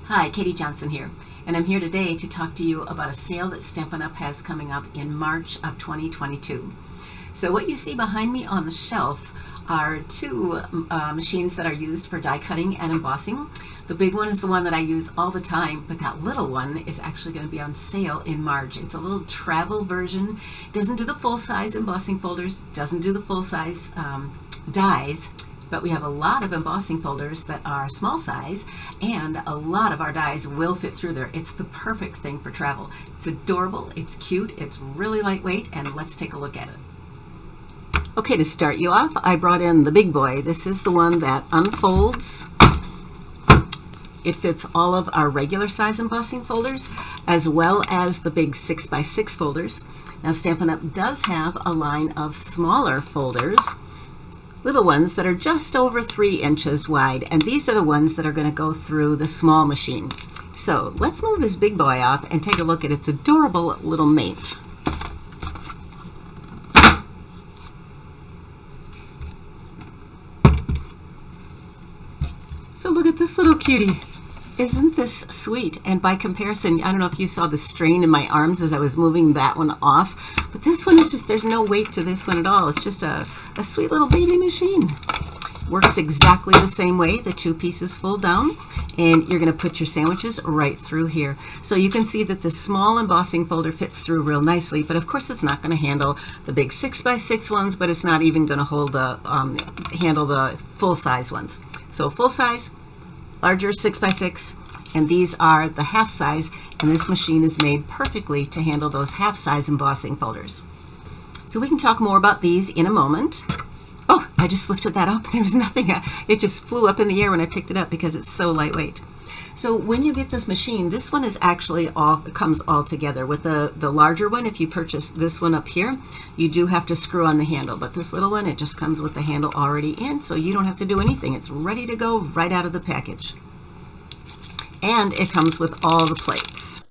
Hi, Katie Johnson here, and I'm here today to talk to you about a sale that Stampin' Up! Has coming up in March of 2022. So what you see behind me on the shelf are two machines that are used for die cutting and embossing. The big one is the one that I use all the time, but that little one is actually going to be on sale in March. It's a little travel version. It doesn't do the full-size embossing folders, doesn't do the full-size dies, but we have a lot of embossing folders that are small size, and a lot of our dies will fit through there. It's the perfect thing for travel. It's adorable, it's cute, it's really lightweight, and let's take a look at it. Okay, to start you off, I brought in the big boy. This is the one that unfolds. It fits all of our regular size embossing folders, as well as the big 6x6 folders. Now, Stampin' Up! Does have a line of smaller folders, little ones that are just over 3 inches wide, and these are the ones that are going to go through the small machine. So let's move this big boy off and take a look at its adorable little mate. So look at this little cutie. Isn't this sweet? And by comparison, I don't know if you saw the strain in my arms as I was moving that one off, but this one is just, there's no weight to this one at all. It's just a sweet little baby machine. Works exactly the same way. The two pieces fold down, and you're going to put your sandwiches right through here. So you can see that the small embossing folder fits through real nicely, but of course it's not going to handle the big 6x6 ones, but it's not even going to hold the handle the full-size ones. So full size, larger 6x6, and these are the half size, and this machine is made perfectly to handle those half size embossing folders. So we can talk more about these in a moment. Oh, I just lifted that up. There was nothing. It just flew up in the air when I picked it up because it's so lightweight. So when you get this machine, this one is actually comes all together. With the larger one, if you purchase this one up here, you do have to screw on the handle. But this little one, it just comes with the handle already in, so you don't have to do anything. It's ready to go right out of the package. And it comes with all the plates.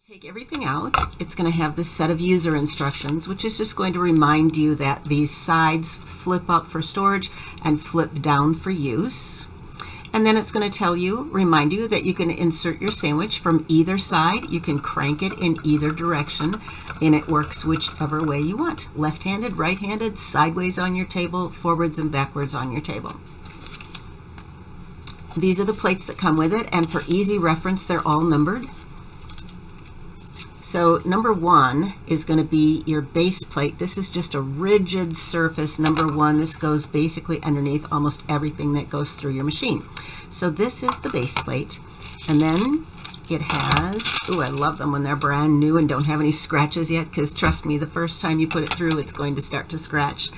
Take everything out, it's going to have this set of user instructions, which is just going to remind you that these sides flip up for storage and flip down for use. And then it's going to tell you, remind you that you can insert your sandwich from either side. You can crank it in either direction, and it works whichever way you want. Left-handed, right-handed, sideways on your table, forwards and backwards on your table. These are the plates that come with it, and for easy reference, they're all numbered. So number 1 is going to be your base plate. This is just a rigid surface. Number 1, this goes basically underneath almost everything that goes through your machine. So this is the base plate. And then it has, ooh, I love them when they're brand new and don't have any scratches yet, because trust me, the first time you put it through, it's going to start to scratch.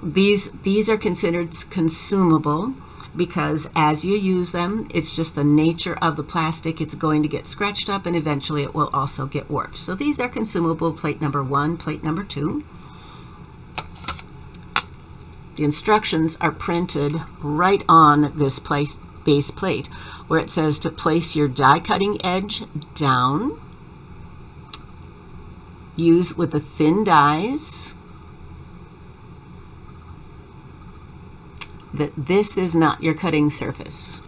These are considered consumable, because as you use them, it's just the nature of the plastic. It's going to get scratched up, and eventually it will also get warped. So these are consumable, plate number 1, plate number 2. The instructions are printed right on this base plate, where it says to place your die cutting edge down, use with the thin dies, that this is not your cutting surface.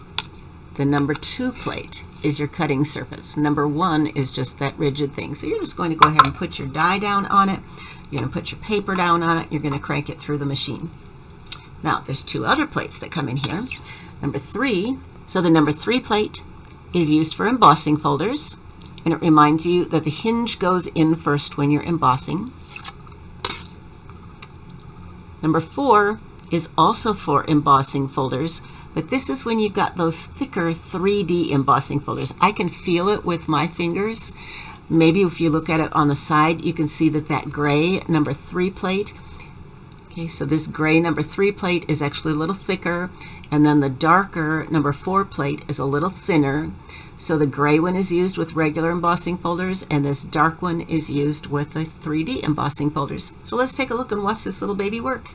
The number 2 plate is your cutting surface. Number 1 is just that rigid thing. So you're just going to go ahead and put your die down on it. You're going to put your paper down on it. You're going to crank it through the machine. Now, there's 2 other plates that come in here. Number 3, so the number 3 plate is used for embossing folders, and it reminds you that the hinge goes in first when you're embossing. Number 4 is also for embossing folders, but this is when you've got those thicker 3D embossing folders. I can feel it with my fingers. Maybe if you look at it on the side, you can see that gray number 3 plate. Okay, so this gray number 3 plate is actually a little thicker, and then the darker number 4 plate is a little thinner. So the gray one is used with regular embossing folders, and this dark one is used with the 3D embossing folders. So let's take a look and watch this little baby work.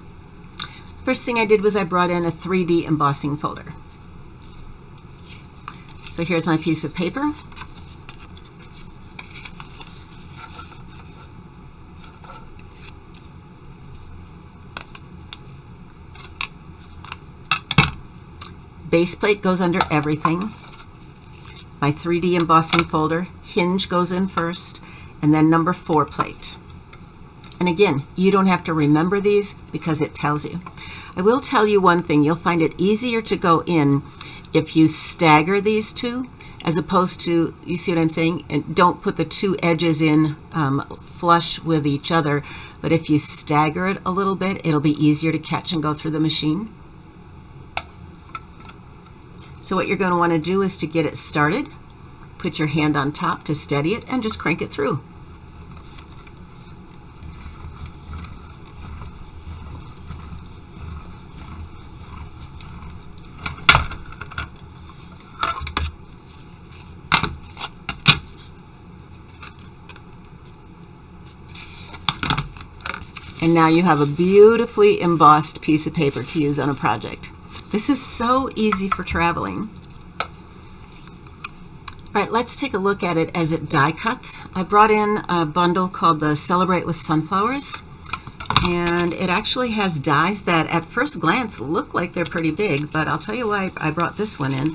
First thing I did was I brought in a 3D embossing folder. So here's my piece of paper. Base plate goes under everything. My 3D embossing folder, hinge goes in first, and then number 4 plate. And again, you don't have to remember these because it tells you. I will tell you one thing, you'll find it easier to go in if you stagger these two, as opposed to, you see what I'm saying? And don't put the two edges in flush with each other, but if you stagger it a little bit, it'll be easier to catch and go through the machine. So what you're going to want to do is to get it started, put your hand on top to steady it and just crank it through. And now you have a beautifully embossed piece of paper to use on a project. This is so easy for traveling. All right, let's take a look at it as it die cuts. I brought in a bundle called the Celebrate with Sunflowers, and it actually has dies that at first glance look like they're pretty big, but I'll tell you why I brought this one in.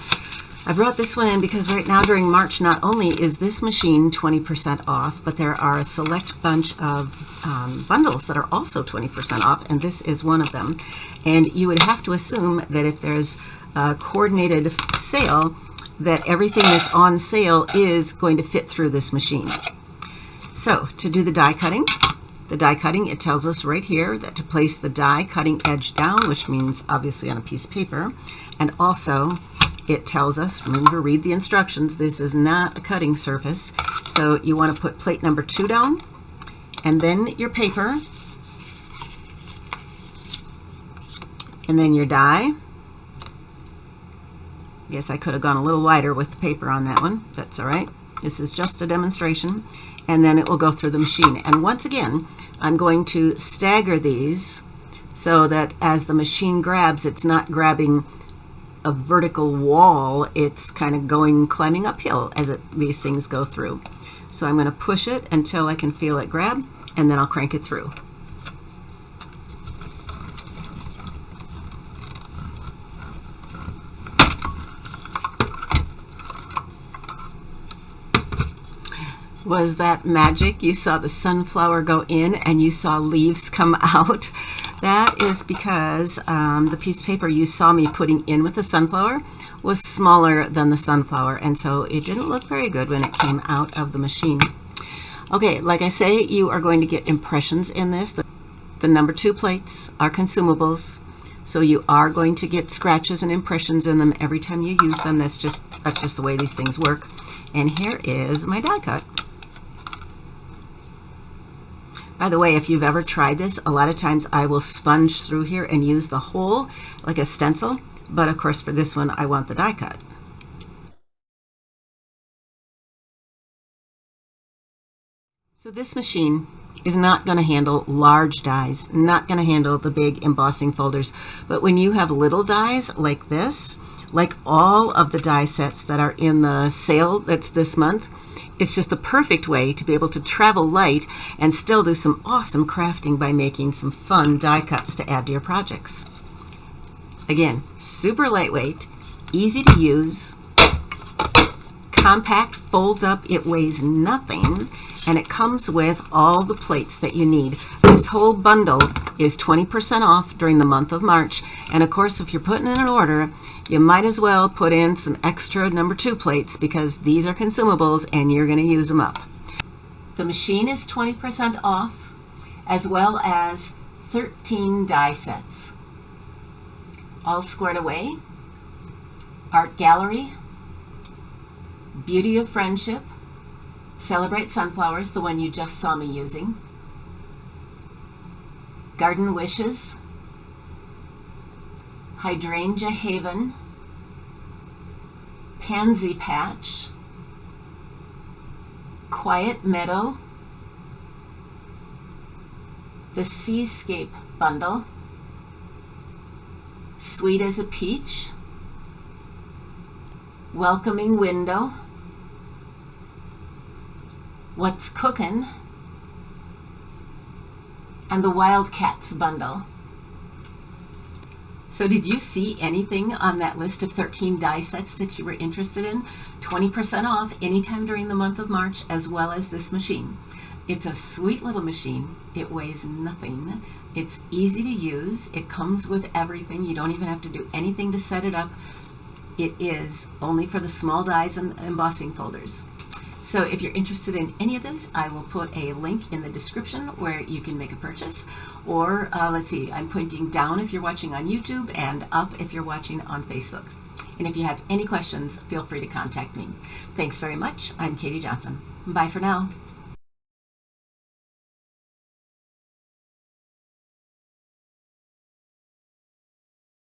I brought this one in because right now during March, not only is this machine 20% off, but there are a select bunch of bundles that are also 20% off, and this is one of them. And you would have to assume that if there's a coordinated sale, that everything that's on sale is going to fit through this machine. So to do the die cutting, it tells us right here that to place the die cutting edge down, which means obviously on a piece of paper, and also it tells us, remember to read the instructions, this is not a cutting surface, so you want to put plate number 2 down, and then your paper, and then your die. I guess I could have gone a little wider with the paper on that one. That's all right. This is just a demonstration, and then it will go through the machine. And once again, I'm going to stagger these so that as the machine grabs, it's not grabbing a vertical wall, it's kind of climbing uphill as these things go through. So I'm going to push it until I can feel it grab, and then I'll crank it through. Was that magic? You saw the sunflower go in and you saw leaves come out. That is because the piece of paper you saw me putting in with the sunflower was smaller than the sunflower, and so it didn't look very good when it came out of the machine. Okay, like I say, you are going to get impressions in this. The number 2 plates are consumables, so you are going to get scratches and impressions in them every time you use them. That's just the way these things work. And here is my die cut. By the way, if you've ever tried this, a lot of times I will sponge through here and use the hole like a stencil, but of course for this one I want the die cut. So this machine is not going to handle large dies, not going to handle the big embossing folders, but when you have little dies like this, like all of the die sets that are in the sale that's this month, it's just the perfect way to be able to travel light and still do some awesome crafting by making some fun die cuts to add to your projects. Again, super lightweight, easy to use, compact, folds up, it weighs nothing, and it comes with all the plates that you need. This whole bundle is 20% off during the month of March, and of course if you're putting in an order, you might as well put in some extra number 2 plates because these are consumables and you're going to use them up. The machine is 20% off, as well as 13 die sets. All squared away, art gallery, beauty of friendship, celebrate sunflowers, the one you just saw me using, garden wishes, hydrangea haven, pansy patch, quiet meadow, the seascape bundle, sweet as a peach, welcoming window, what's cookin', and the wildcats bundle. So did you see anything on that list of 13 die sets that you were interested in? 20% off anytime during the month of March, as well as this machine. It's a sweet little machine. It weighs nothing. It's easy to use. It comes with everything. You don't even have to do anything to set it up. It is only for the small dies and embossing folders. So if you're interested in any of those, I will put a link in the description where you can make a purchase. Or let's see, I'm pointing down if you're watching on YouTube and up if you're watching on Facebook. And if you have any questions, feel free to contact me. Thanks very much. I'm Katie Johnson. Bye for now.